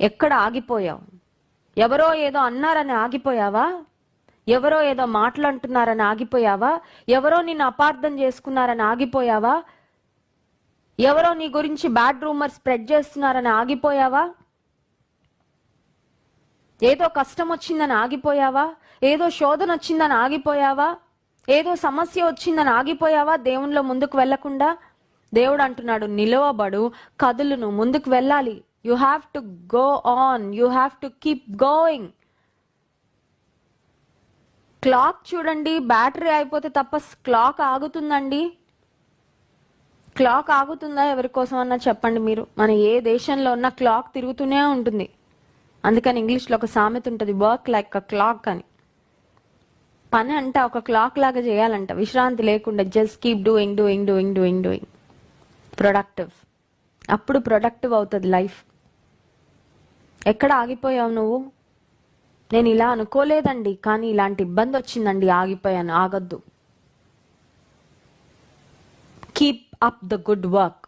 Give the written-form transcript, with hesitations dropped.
ఎక్కడ ఆగిపోయావు? ఎవరో ఏదో అన్నారని ఆగిపోయావా? ఎవరో ఏదో మాట్లాడుతున్నారని ఆగిపోయావా? ఎవరో నిన్ను అపార్థం చేసుకున్నారని ఆగిపోయావా? ఎవరో నీ గురించి బ్యాడ్ రూమర్ స్ప్రెడ్ చేస్తున్నారని ఆగిపోయావా? ఏదో కష్టం వచ్చిందని ఆగిపోయావా? ఏదో శోధన వచ్చిందని ఆగిపోయావా? ఏదో సమస్య వచ్చిందని ఆగిపోయావా? దేవునిలో ముందుకు వెళ్లకుండా దేవుడు అంటున్నాడు, నిలవబడు, కదులును, ముందుకు వెళ్ళాలి. You have to go on, you have to keep going. Clock చూడండి, బ్యాటరీ అయిపోతే తప్ప క్లాక్ ఆగుతుందండి? క్లాక్ ఆగుతుందా? ఎవరి కోసం అన్నా చెప్పండి మీరు. మన ఏ దేశంలో ఉన్న క్లాక్ తిరుగుతూనే ఉంటుంది. అందుకని ఇంగ్లీష్లో ఒక సామెత ఉంటుంది, వర్క్ లైక్ అ క్లాక్ అని. పని అంట ఒక క్లాక్ లాగా చేయాలంట, విశ్రాంతి లేకుండా. Just keep doing doing doing doing doing. Productive. అప్పుడు ప్రొడక్టివ్ అవుతుంది లైఫ్. ఎక్కడ ఆగిపోయావు నువ్వు? నేను ఇలా అనుకోలేదండి, కానీ ఇలాంటి ఇబ్బంది వచ్చిందండి, ఆగిపోయాను. ఆగద్దు. Keep up the good work.